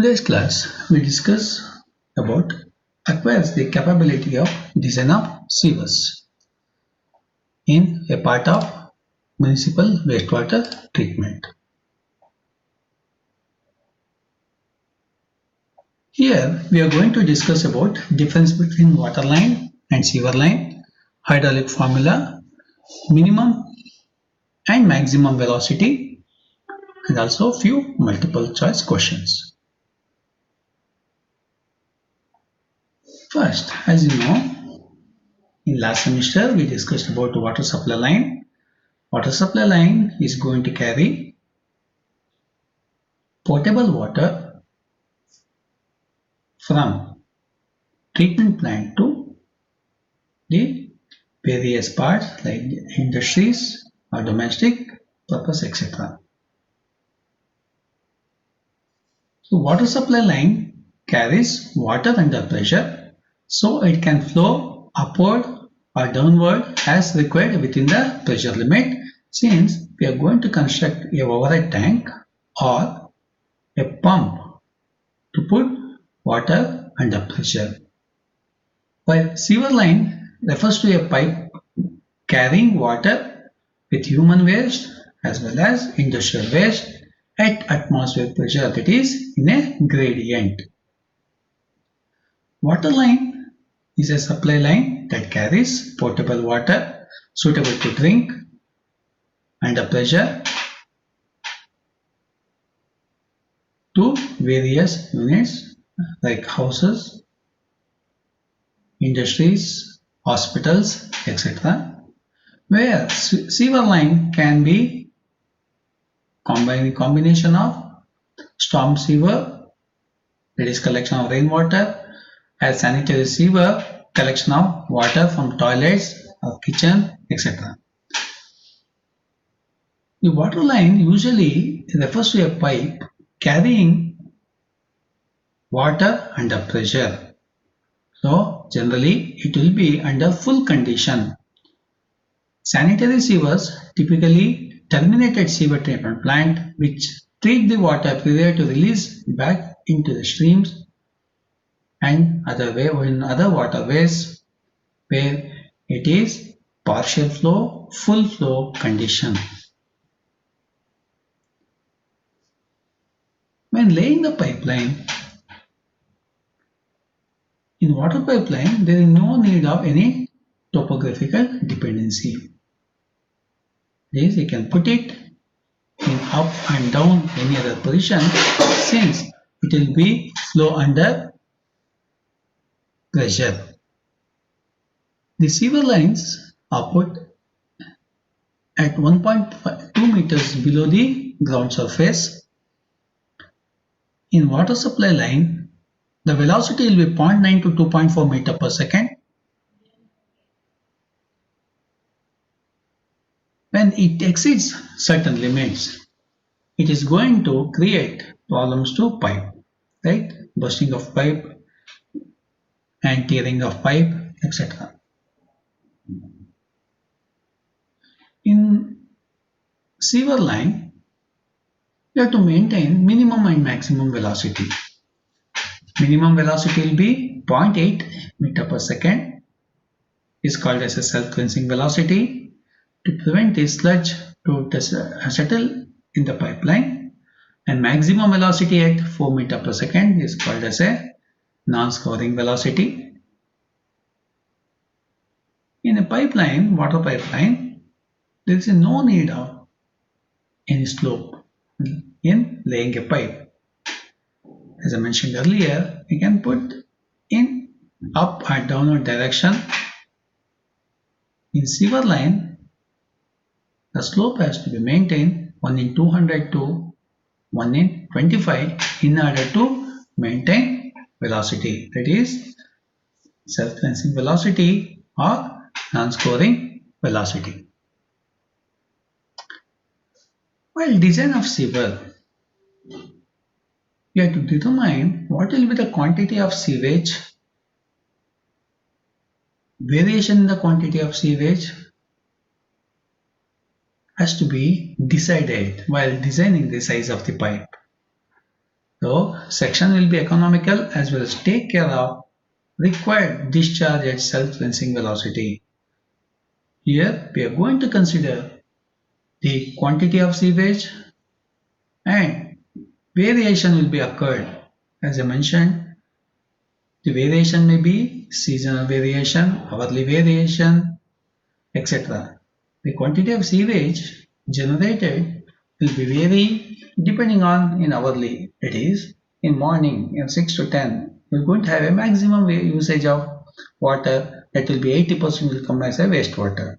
Today's class we discuss about acquires the capability of design of sewers in a part of municipal wastewater treatment. Here we are going to discuss about difference between water line and sewer line, hydraulic formula, minimum and maximum velocity, and also few multiple choice questions. First, as you know, in last semester we discussed about water supply line. Water supply line is going to carry potable water from treatment plant to the various parts like industries or domestic purpose, etc. So water supply line carries water under pressure, so it can flow upward or downward as required within the pressure limit, since we are going to construct a overhead tank or a pump to put water under pressure. While sewer line refers to a pipe carrying water with human waste as well as industrial waste at atmospheric pressure, that is in a gradient. Water line is a supply line that carries potable water suitable to drink under pressure to various units like houses, industries, hospitals, etc. Where sewer line can be combination of storm sewer, that is collection of rainwater, as sanitary sewer, collection of water from toilets or kitchen, etc. The water line usually refers to a pipe carrying water under pressure. So generally it will be under full condition. Sanitary sewers typically terminate at sewer treatment plant which treat the water prior to release back into the streams and other waterways where it is partial flow, full flow condition. When laying the pipeline, in water pipeline there is no need of any topographical dependency. This you can put it in up and down any other position, since it will be flow under pressure. The sewer lines are put at 1.2 meters below the ground surface. In water supply line, the velocity will be 0.9 to 2.4 meter per second. When it exceeds certain limits, it is going to create problems to pipe, right? Bursting of pipe and tearing of pipe, etc. In sewer line, you have to maintain minimum and maximum velocity. Minimum velocity will be 0.8 meter per second, is called as a self-cleansing velocity to prevent the sludge to settle in the pipeline, and maximum velocity at 4 meter per second is called as a non-scouring velocity. In a pipeline, water pipeline, there is no need of any slope in laying a pipe. As I mentioned earlier, we can put in up and downward direction. In sewer line, the slope has to be maintained 1 in 200 to 1 in 25 in order to maintain velocity, that is self-cleansing velocity or non-scouring velocity. While design of sewer, you have to determine what will be the quantity of sewage, variation in the quantity of sewage has to be decided while designing the size of the pipe. So section will be economical as well as take care of required discharge at self-cleansing velocity. Here we are going to consider the quantity of sewage and variation will be occurred. As I mentioned, the variation may be seasonal variation, hourly variation, etc. The quantity of sewage generated will be vary depending on in hourly. It is in morning in 6 to 10 you're going to have a maximum usage of water, that will be 80% will come as a wastewater.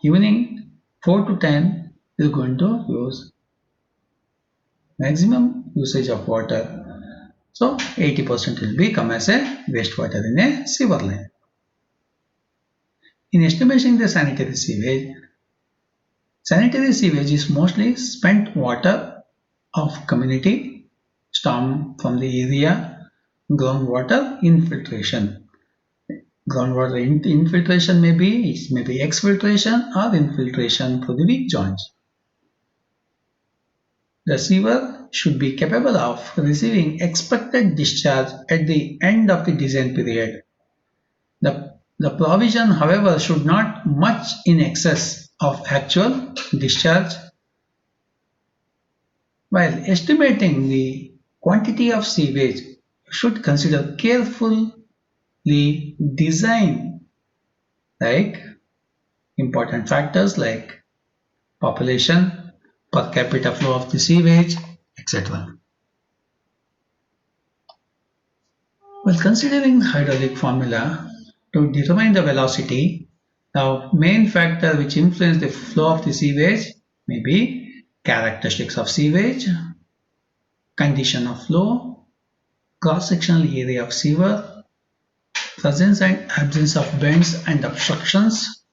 Evening 4 to 10 you're going to use maximum usage of water. So 80% will become as a wastewater in a sewer line. In estimating the sanitary sewage is mostly spent water of community, storm from the area, groundwater infiltration. Groundwater infiltration may be exfiltration or infiltration through the weak joints. The sewer should be capable of receiving expected discharge at the end of the design period. The provision, however, should not much in excess of actual discharge. While estimating the quantity of sewage, you should consider carefully design like important factors like population, per capita flow of the sewage, etc. While considering hydraulic formula to determine the velocity, the main factor which influence the flow of the sewage may be characteristics of sewage, condition of flow, cross-sectional area of sewer, presence and absence of bends and obstructions,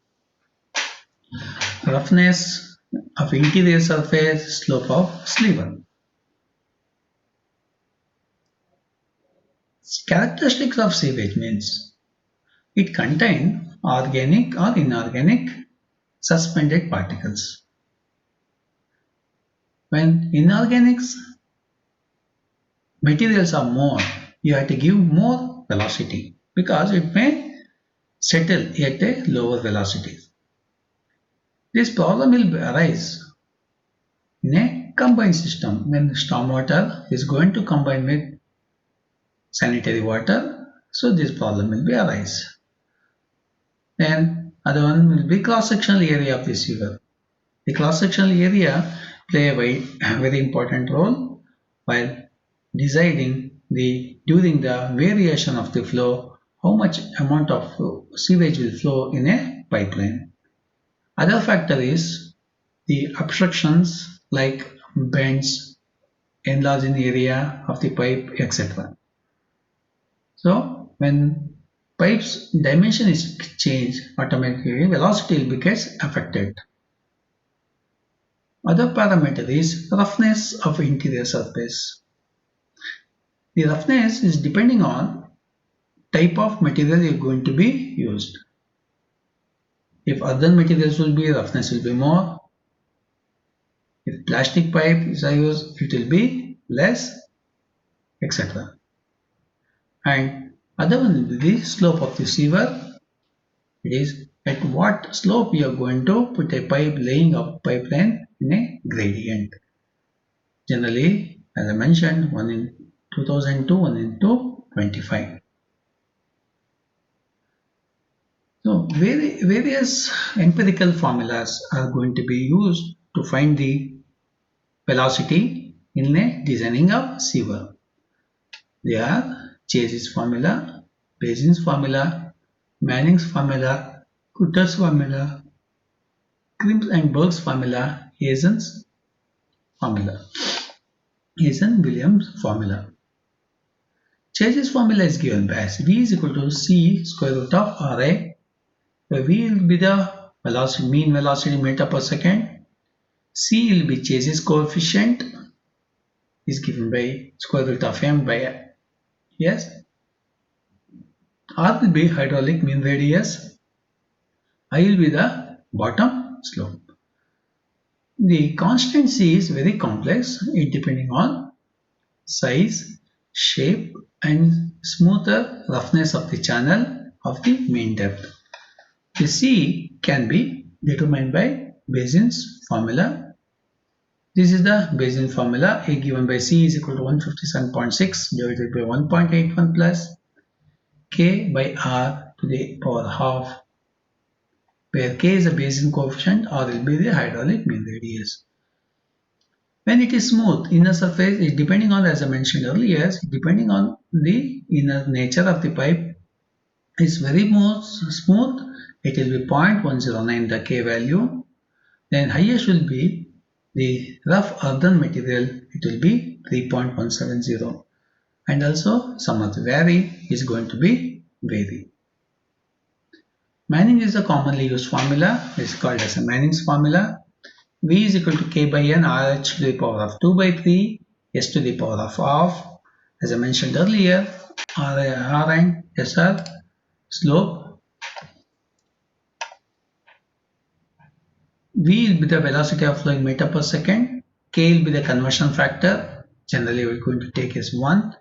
roughness of interior surface, slope of sliver. Characteristics of sewage means it contains organic or inorganic suspended particles. When inorganics materials are more, you have to give more velocity because it may settle at a lower velocity. This problem will arise in a combined system when stormwater is going to combine with sanitary water, so this problem will be arise. Then other one will be cross-sectional area of the sewer. The cross-sectional area play a very important role while deciding during the variation of the flow how much amount of sewage will flow in a pipeline. Other factor is the obstructions like bends, enlarging area of the pipe, etc. So when pipe's dimension is changed, automatically velocity will gets affected. Other parameter is roughness of interior surface. The roughness is depending on type of material you're going to be used. If earthen materials will be, roughness will be more. If plastic pipe is used, it will be less, etc. And other one will be the slope of the sewer. It is at what slope you are going to put a pipe laying of pipeline in a gradient. Generally, as I mentioned, one in 2002, one in 225. So various empirical formulas are going to be used to find the velocity in a designing of sewer. They are Chase's formula, Bayesian's formula, Manning's formula, Cutter's formula, Krim's and Berg's formula, Hazen's formula, Hazen-Williams formula. Chase's formula is given by as V is equal to C square root of Ra, where V will be the velocity, mean velocity meter per second. C will be Chase's coefficient, is given by square root of M by S. R will be hydraulic mean radius. I will be the bottom slope. The constant C is very complex, it depending on size, shape and smoother roughness of the channel of the mean depth. The C can be determined by Bayesian's formula. This is the Bayesian formula. A given by C is equal to 157.6 divided by 1.81 plus K by R to the power half, where K is a Bayesian coefficient, R will be the hydraulic mean radius. When it is smooth, inner surface is depending on, as I mentioned earlier, depending on the inner nature of the pipe, is very more smooth. It will be 0.109 the K value. Then highest will be the rough earthen material. It will be 3.170. And also some of the vary is going to be vary. Manning is a commonly used formula. It's called as a Manning's formula. V is equal to K by N RH to the power of 2 by 3, S to the power of half. As I mentioned earlier, R and S are slope. V will be the velocity of flow in meter per second. K will be the conversion factor. Generally, we're going to take as 1.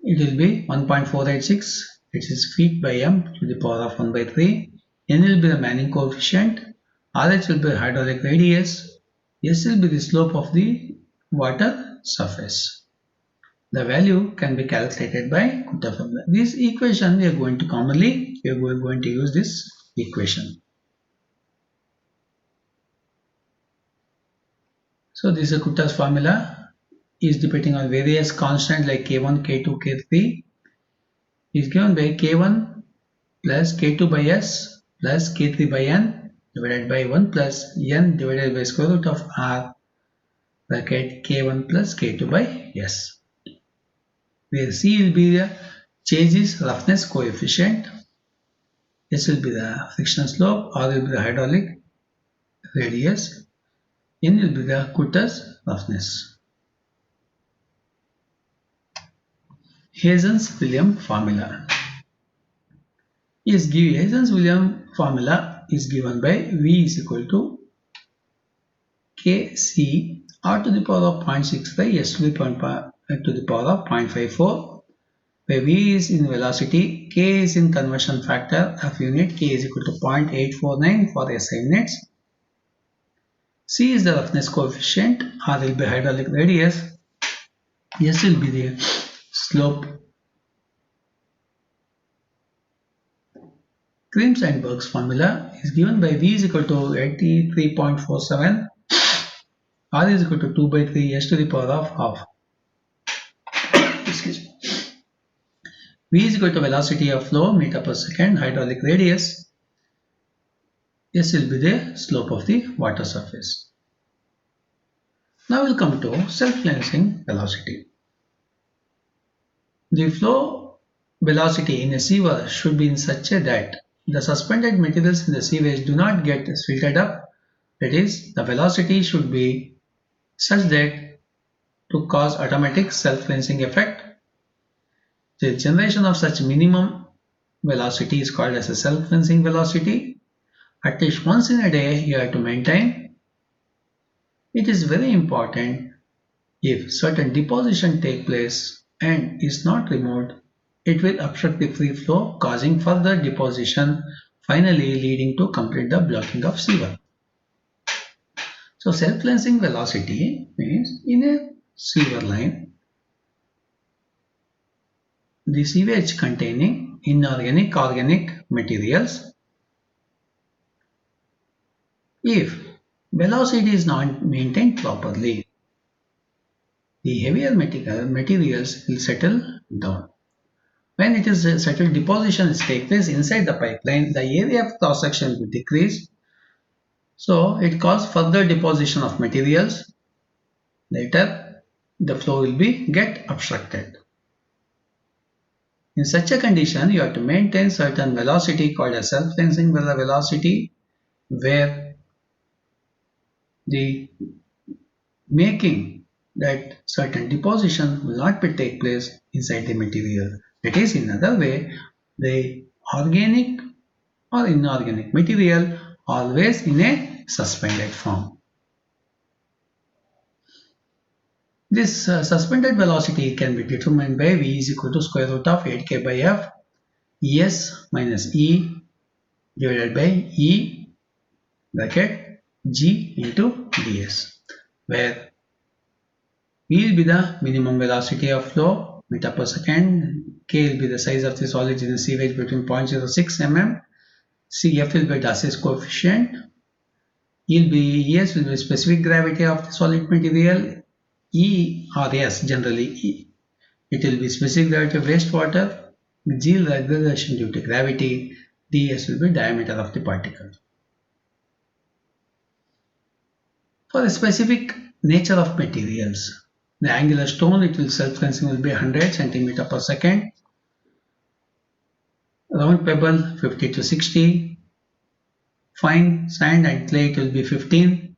It will be 1.486. It is feet by M to the power of 1 by 3. N will be the Manning coefficient. RH will be the hydraulic radius. S will be the slope of the water surface. The value can be calculated by Coulter formula. This equation we are going to use this equation. So this is a Coulter's formula, is depending on various constants like K1, K2, K3, is given by K1 plus K2 by S plus K3 by N divided by 1 plus N divided by square root of R bracket K1 plus K2 by S, where C will be the changes roughness coefficient, S will be the frictional slope, R will be the hydraulic radius, N will be the Coulter's roughness. Hazen-Williams formula. Hazen-Williams formula is given by V is equal to Kc R to the power of 0.65 S to the power of 0.54, where V is in velocity, K is in conversion factor of unit, K is equal to 0.849 for SI units. C is the roughness coefficient, R will be hydraulic radius, S will be the slope. Grimms-Steinberg's formula is given by V is equal to 83.47, R is equal to 2 by 3 S to the power of half. Excuse me. V is equal to velocity of flow meter per second, hydraulic radius, S will be the slope of the water surface. Now we'll come to self-cleansing velocity. The flow velocity in a sewer should be in such a that the suspended materials in the sewage do not get filtered up. That is, the velocity should be such that to cause automatic self-cleansing effect. The generation of such minimum velocity is called as a self-cleansing velocity. At least once in a day you have to maintain. It is very important. If certain deposition take place and is not removed, it will obstruct the free flow, causing further deposition, finally leading to complete the blocking of sewer. So self-cleansing velocity means in a sewer line, the sewage containing inorganic, organic materials, if velocity is not maintained properly, the heavier materials will settle down. When it is settled, depositions take place inside the pipeline, the area of cross section will decrease. So it causes further deposition of materials. Later, the flow will get obstructed. In such a condition, you have to maintain certain velocity called a self-cleansing velocity, where the making that certain deposition will not take place inside the material. That is, in another way, the organic or inorganic material always in a suspended form. This suspended velocity can be determined by V is equal to square root of 8k by f Es minus E divided by E bracket G into ds, where V will be the minimum velocity of flow meter per second, K will be the size of the solid in the sievage between 0.06 mm, Cf will be Darcy's coefficient, Es will be specific gravity of the solid material, E or S generally, it will be specific gravity of wastewater, G will acceleration due to gravity, ds will be diameter of the particle. For the specific nature of materials, the angular stone, it will self-consuming will be 100 centimeter per second, round pebble 50 to 60, fine sand and clay it will be 15,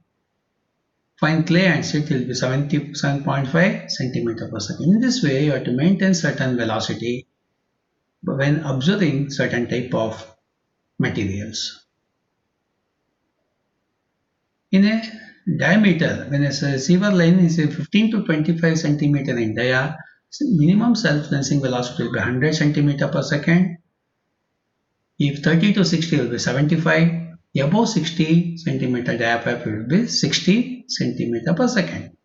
fine clay and silt will be 77.5 centimeter per second. In this way, you have to maintain certain velocity when observing certain type of materials. In a diameter, when a sewer line is 15 to 25 centimeter in dia, minimum self-cleansing velocity will be 100 centimeter per second. If 30 to 60 will be 75, above 60 centimeter diapipe will be 60 centimeter per second.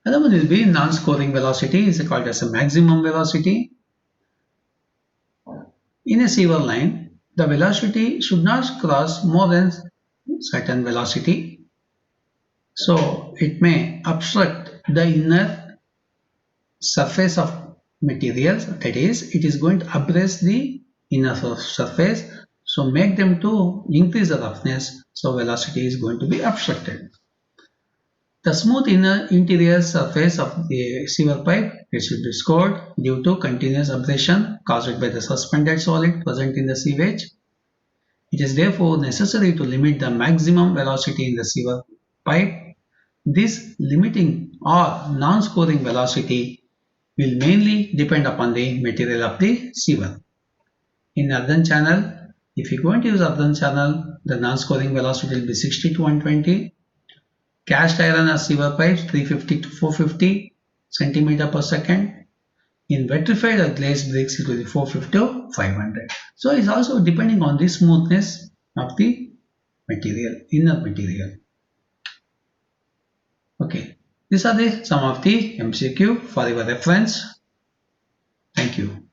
Another one will be non-scoring velocity, is called as a maximum velocity. In a sewer line, the velocity should not cross more than certain velocity, so it may obstruct the inner surface of materials, that is, it is going to abrade the inner surface, so make them to increase the roughness, so velocity is going to be obstructed. The smooth interior surface of the sewer pipe, it should be scored due to continuous abrasion caused by the suspended solid present in the sewage. It is therefore necessary to limit the maximum velocity in the sewer pipe. This limiting or non-scoring velocity will mainly depend upon the material of the sewer. In earthen channel, if you are going to use earthen channel, the non-scoring velocity will be 60 to 120. Cast iron or sewer pipes 350 to 450 centimeter per second. In vitrified or glazed bricks, it will be 450 to 500. So it's also depending on the smoothness of the material, inner material. Okay, these are some of the MCQ for your reference. Thank you.